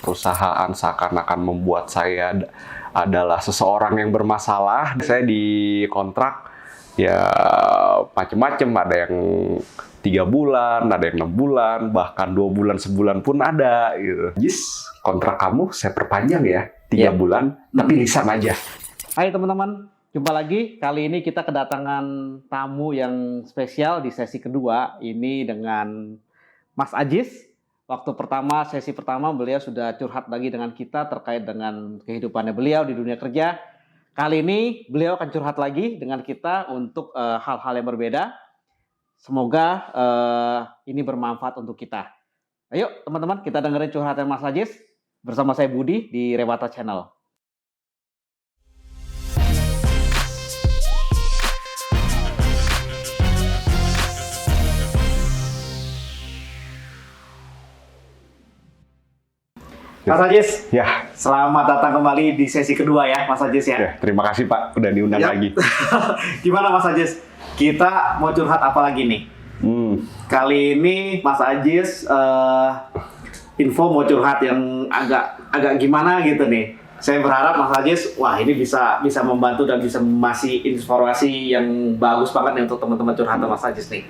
perusahaan seakan-akan membuat saya adalah seseorang yang bermasalah. Saya dikontrak ya macem-macem, ada yang 3 bulan, ada yang 6 bulan, bahkan 2 bulan, sebulan pun ada gitu. Jis, kontrak kamu saya perpanjang ya 3 bulan, tapi lisan aja. Hai teman-teman, jumpa lagi. Kali ini kita kedatangan tamu yang spesial di sesi kedua ini dengan Mas Ajis. Sesi pertama beliau sudah curhat lagi dengan kita terkait dengan kehidupannya beliau di dunia kerja. Kali ini beliau akan curhat lagi dengan kita untuk hal-hal yang berbeda. Semoga ini bermanfaat untuk kita. Ayo teman-teman, kita dengerin curhatan Mas Ajis bersama saya Budi di Rewata Channel. Mas Ajis, Ya, selamat datang kembali di sesi kedua ya, Mas Ajis ya. ya, terima kasih Pak, udah diundang lagi. Gimana Mas Ajis? Kita mau curhat apa lagi nih? Kali ini Mas Ajis info mau curhat yang agak gimana gitu nih. Saya berharap Mas Ajis, wah ini bisa membantu dan bisa masih informasi yang bagus banget nih untuk teman-teman curhatan Mas Ajis nih.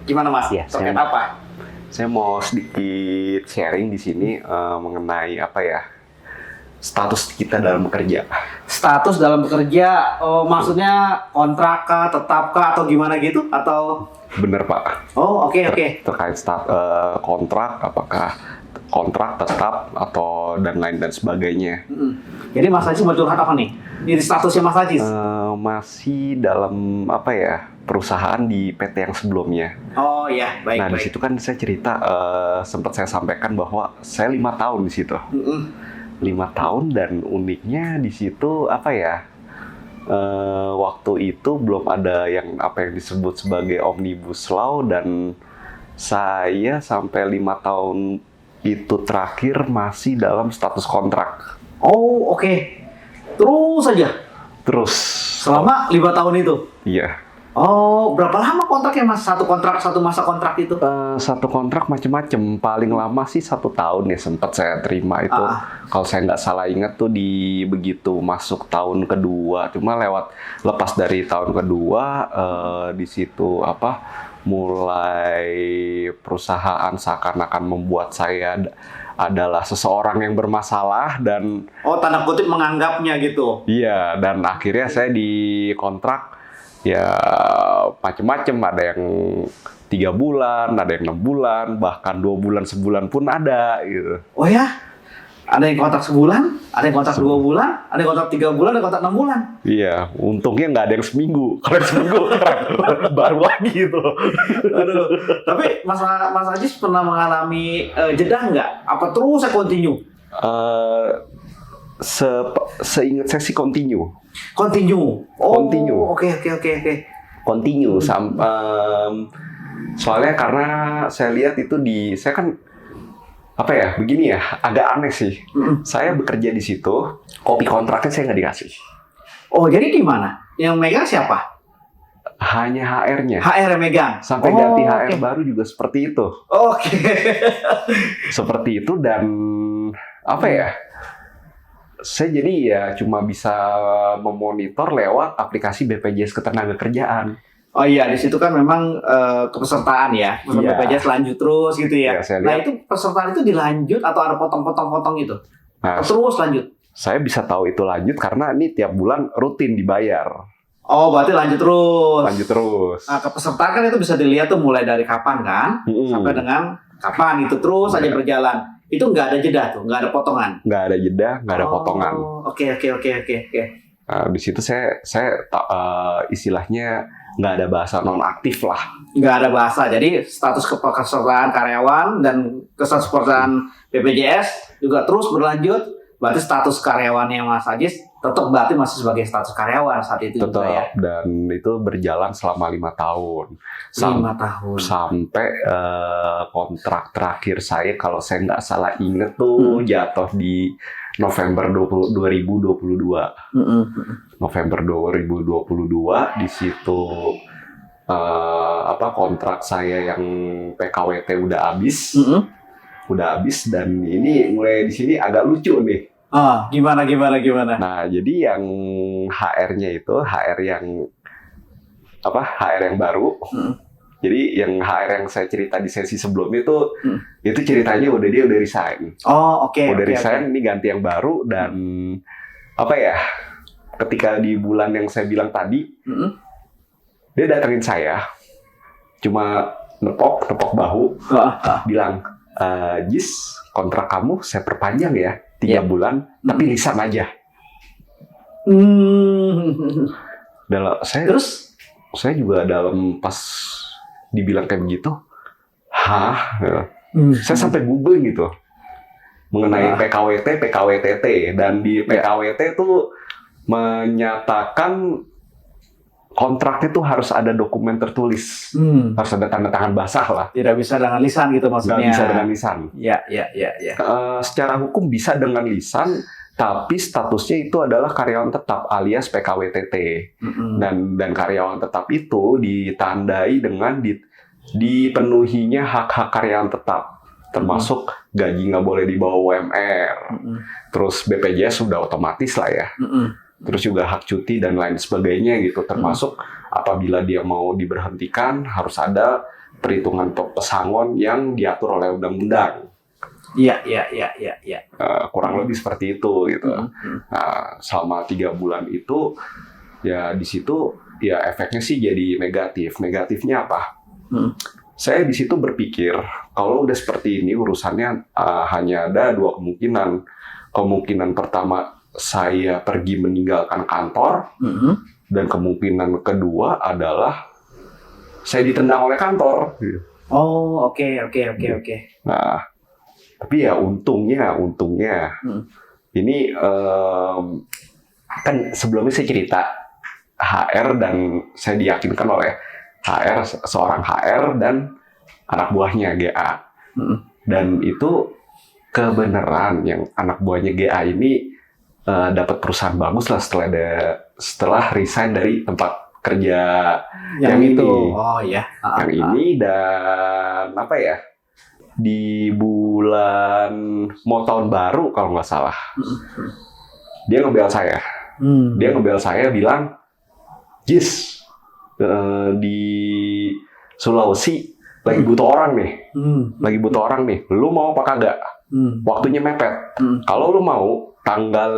Gimana Mas? Ya, terkait apa? Saya mau sedikit sharing di sini mengenai apa ya, status kita dalam bekerja. Status dalam bekerja, maksudnya kontrak kah, tetap kah, atau gimana gitu? Atau? Bener Pak. Oh oke. Terkait kontrak, apakah kontrak tetap atau dan lain dan sebagainya. Jadi Mas Ajis mau curhat apa nih? Ini statusnya Mas Ajis? Masih dalam apa ya, perusahaan di PT yang sebelumnya. Oh iya, baik. Nah di situ kan saya cerita, sempat saya sampaikan bahwa saya 5 tahun di situ. 5 tahun, dan uniknya di situ apa ya, waktu itu belum ada yang apa yang disebut sebagai Omnibus Law, dan saya sampai 5 tahun itu terakhir masih dalam status kontrak. Oh oke. Terus saja? Terus. Selama 5 tahun itu? Iya. Oh, berapa lama kontraknya Mas? Satu masa kontrak itu? Satu kontrak macam-macam. Paling lama sih 1 tahun ya sempat saya terima itu. Kalau saya nggak salah ingat tuh di begitu masuk tahun kedua. Cuma lepas dari tahun kedua, di situ apa, mulai perusahaan seakan-akan membuat saya adalah seseorang yang bermasalah, dan tanda kutip menganggapnya gitu. Iya, dan akhirnya saya dikontrak ya macam-macam, ada yang 3 bulan, ada yang 6 bulan, bahkan 2 bulan, sebulan pun ada gitu. Oh ya? Ada yang kontrak sebulan, ada yang kontrak 2 bulan, ada yang kontrak 3 bulan, ada yang kontrak 6 bulan. Iya, untungnya nggak ada yang seminggu. Kalau yang seminggu baru lagi gitu. Aduh. Tapi Mas Ajis pernah mengalami jeda nggak? Apa terus saya continue? Seingat saya sih continue. Continue. Continue. Oke. Continue. Soalnya karena saya lihat itu saya kan apa ya, begini ya, agak aneh sih. Saya bekerja di situ, kopi kontraknya saya nggak dikasih. Oh, jadi gimana? Yang megang siapa? Hanya HR-nya. HR yang megang? Sampai ganti HR baru juga seperti itu. Oke. Seperti itu, dan apa ya, saya jadi ya cuma bisa memonitor lewat aplikasi BPJS Ketenagakerjaan. Oh iya, di situ kan memang kepesertaan ya, BPJS lanjut terus gitu ya. Nah itu pesertaan itu dilanjut atau ada potong-potong gitu? Nah, terus lanjut? Saya bisa tahu itu lanjut karena ini tiap bulan rutin dibayar. Oh, berarti lanjut terus? Lanjut terus. Nah, kepesertaan kan itu bisa dilihat tuh mulai dari kapan kan, sampai dengan kapan, itu terus aja berjalan. Itu nggak ada jeda tuh, nggak ada potongan? Nggak ada jeda, nggak ada potongan. Oke. Nah, di situ saya istilahnya nggak ada bahasa nonaktif lah. Nggak ada bahasa, jadi status kepesertaan karyawan dan kepesertaan BPJS juga terus berlanjut. Berarti status karyawannya Mas Ajis tetap berarti masih sebagai status karyawan saat itu tetap, juga ya? Dan itu berjalan selama 5 tahun. 5 tahun. Sampai kontrak terakhir saya, kalau saya nggak salah inget tuh, jatuh di November 2022. November 2022, di situ kontrak saya yang PKWT udah habis. udah habis dan ini mulai di sini agak lucu nih. Gimana? Nah, jadi yang HR-nya itu HR yang baru. Jadi yang HR yang saya cerita di sesi sebelumnya itu ceritanya dia udah resign. Udah resign, ini ganti yang baru dan ketika di bulan yang saya bilang tadi, dia datengin saya, cuma nepok bahu, bilang, Jis, kontrak kamu saya perpanjang ya 3 bulan, tapi lisan aja. Saya juga pas dibilang kayak begitu, saya sampai googling gitu mengenai PKWT, PKWTT, dan di PKWT itu menyatakan kontraknya tuh harus ada dokumen tertulis, harus ada tanda tangan basah lah. Tidak bisa dengan lisan gitu maksudnya. Nggak bisa dengan lisan. Ya. Secara hukum bisa dengan lisan, tapi statusnya itu adalah karyawan tetap alias PKWTT. Dan karyawan tetap itu ditandai dengan dipenuhinya hak-hak karyawan tetap. Termasuk gaji nggak boleh di bawah UMR. Terus BPJS sudah otomatis lah ya. Terus juga hak cuti dan lain sebagainya gitu. Termasuk apabila dia mau diberhentikan harus ada perhitungan pesangon yang diatur oleh undang-undang. Iya. Kurang lebih seperti itu gitu. Nah, selama 3 bulan itu ya di situ ya efeknya sih jadi negatif. Negatifnya apa? Saya di situ berpikir kalau udah seperti ini urusannya hanya ada 2 kemungkinan. Kemungkinan pertama saya pergi meninggalkan kantor, dan kemungkinan kedua adalah saya ditendang oleh kantor. Oke. Nah, tapi ya untungnya ini kan sebelumnya saya cerita HR dan saya diyakinkan oleh seorang HR dan anak buahnya GA. Dan itu kebenaran yang anak buahnya GA ini dapat perusahaan bagus lah setelah resign dari tempat kerja yang itu. Yang ini dan di bulan mau tahun baru kalau nggak salah. Dia ngebel saya bilang, Jis, di Sulawesi lagi butuh orang nih, lu mau apa kagak? Waktunya mepet. Kalau lu mau tanggal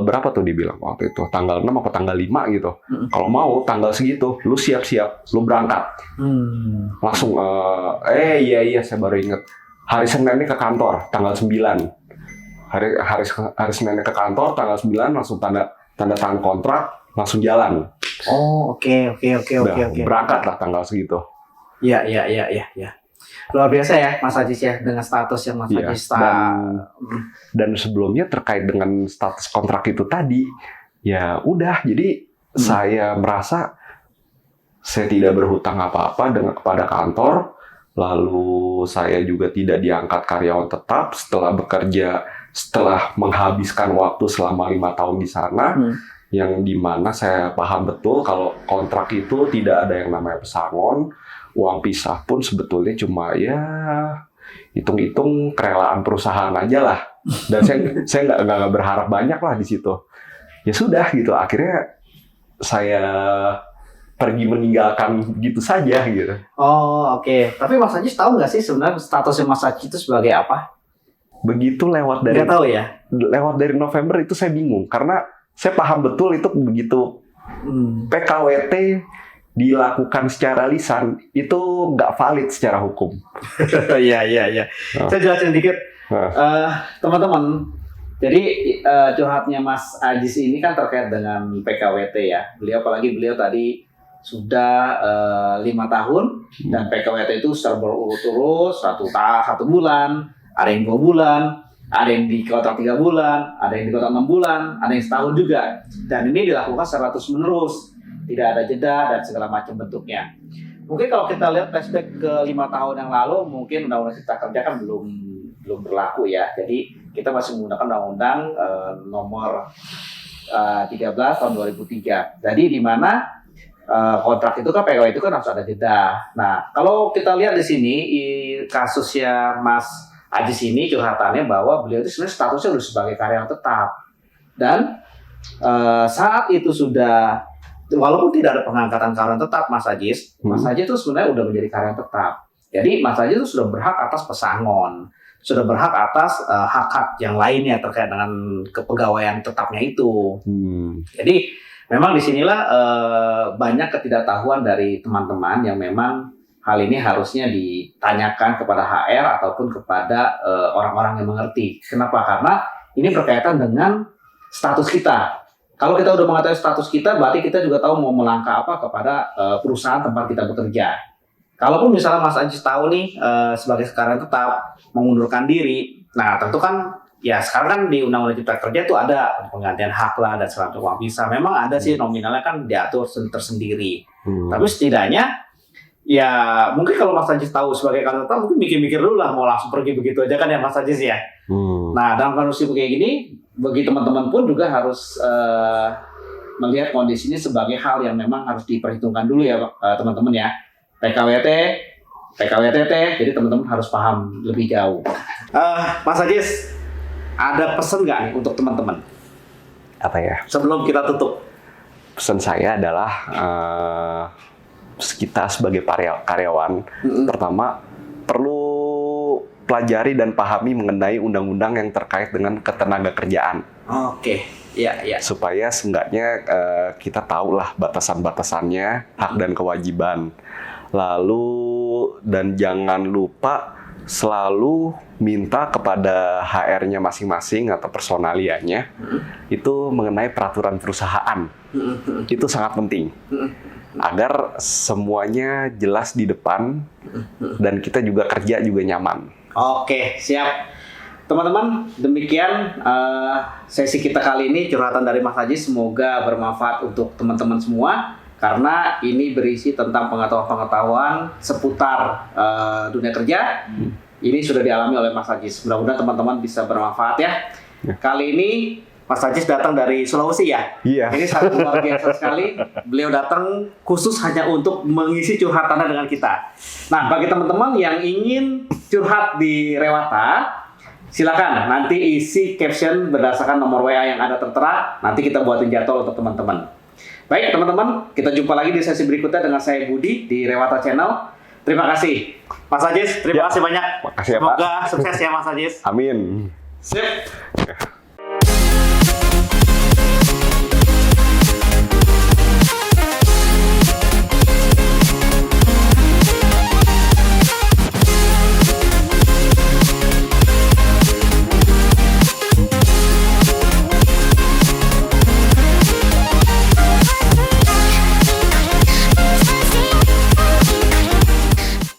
berapa tuh dibilang waktu itu, tanggal 6 apa tanggal 5 gitu. Kalau mau tanggal segitu lu siap-siap, lu berangkat. Langsung iya saya baru inget, hari Seninnya ke kantor tanggal 9. Hari Seninnya ke kantor tanggal 9, langsung tanda tangan kontrak, langsung jalan. Oke. Berangkat lah tanggal segitu. Iya. Luar biasa ya Mas Ajis ya, dengan status yang Mas Ajis dan sebelumnya terkait dengan status kontrak itu tadi, ya udah, jadi saya merasa saya tidak berhutang apa-apa kepada kantor, lalu saya juga tidak diangkat karyawan tetap setelah menghabiskan waktu selama 5 tahun di sana, yang dimana saya paham betul kalau kontrak itu tidak ada yang namanya pesangon. Uang pisah pun sebetulnya cuma ya hitung-hitung kerelaan perusahaan aja lah. Dan saya nggak berharap banyak lah di situ. Ya sudah gitu. Akhirnya saya pergi meninggalkan gitu saja gitu. Oke. Tapi Mas Ajis tahu nggak sih sebenarnya statusnya Mas Ajis itu sebagai apa? Begitu lewat dari. Nggak tahu ya. Lewat dari November itu saya bingung karena saya paham betul itu begitu PKWT dilakukan secara lisan itu nggak valid secara hukum. Iya. Saya jelasin dikit, teman-teman. Jadi curhatnya Mas Ajis ini kan terkait dengan PKWT ya. Beliau tadi sudah 5 tahun dan PKWT itu secara berurut-urut 1 bulan, ada yang 2 bulan, ada yang di kontrak 3 bulan, ada yang di kontrak 6 bulan, ada yang setahun juga. Dan ini dilakukan secara terus-menerus. Tidak ada jeda dan segala macam bentuknya. Mungkin kalau kita lihat flashback ke 5 tahun yang lalu, mungkin Undang-Undang Cipta Kerja kan belum berlaku ya. Jadi kita masih menggunakan Undang-Undang nomor 13 tahun 2003. Jadi di mana kontrak itu kan pegawai itu kan harus ada jeda. Nah, kalau kita lihat di sini kasusnya Mas Ajis ini curhatannya bahwa beliau itu sebenarnya statusnya sudah sebagai karyawan tetap dan saat itu sudah walaupun tidak ada pengangkatan karyawan tetap Mas Ajis itu sebenarnya udah menjadi karyawan tetap. Jadi Mas Ajis itu sudah berhak atas pesangon, sudah berhak atas hak-hak yang lainnya terkait dengan kepegawaian tetapnya itu. Jadi memang disinilah banyak ketidaktahuan dari teman-teman yang memang hal ini harusnya ditanyakan kepada HR ataupun kepada orang-orang yang mengerti. Kenapa? Karena ini berkaitan dengan status kita. Kalau kita udah mengetahui status kita, berarti kita juga tahu mau melangkah apa kepada perusahaan tempat kita bekerja. Kalaupun misalnya Mas Ajis tahu nih sebagai karyawan tetap mengundurkan diri, nah tentu kan ya sekarang kan di Undang-Undang Cipta Kerja itu ada penggantian hak lah dan segala macam bisa. Memang ada sih nominalnya kan diatur tersendiri. Tapi setidaknya ya mungkin kalau Mas Ajis tahu sebagai karyawan tetap mungkin mikir-mikir dulu lah mau langsung pergi begitu aja kan ya Mas Ajis ya. Nah dalam kondisi kayak gini bagi teman-teman pun juga harus melihat kondisinya sebagai hal yang memang harus diperhitungkan dulu ya teman-teman ya. PKWT, jadi teman-teman harus paham lebih jauh. Mas Ajis, ada pesan nggak nih untuk teman-teman? Apa ya? Sebelum kita tutup. Pesan saya adalah kita sebagai karyawan, pertama perlu pelajari dan pahami mengenai undang-undang yang terkait dengan ketenagakerjaan. Oke, iya. Supaya seenggaknya kita tahulah batasan-batasannya, hak dan kewajiban. Lalu dan jangan lupa selalu minta kepada HR-nya masing-masing atau personalianya itu mengenai peraturan perusahaan. Itu sangat penting agar semuanya jelas di depan dan kita juga kerja juga nyaman. Oke, siap. Teman-teman, demikian sesi kita kali ini curhatan dari Mas Ajis. Semoga bermanfaat untuk teman-teman semua karena ini berisi tentang pengetahuan-pengetahuan seputar dunia kerja. Ini sudah dialami oleh Mas Ajis. Mudah-mudahan teman-teman bisa bermanfaat ya. Kali ini Mas Ajis datang dari Sulawesi ya? Iya. Ini sangat luar biasa sekali. Beliau datang khusus hanya untuk mengisi curhatannya dengan kita. Nah, bagi teman-teman yang ingin curhat di Rewata, silakan nanti isi caption berdasarkan nomor WA yang ada tertera. Nanti kita buatin jadwal untuk teman-teman. Baik teman-teman, kita jumpa lagi di sesi berikutnya dengan saya Budi di Rewata Channel. Terima kasih Mas Ajis, terima kasih banyak. Makasih ya, Semoga sukses ya Mas Ajis. Amin. Sip.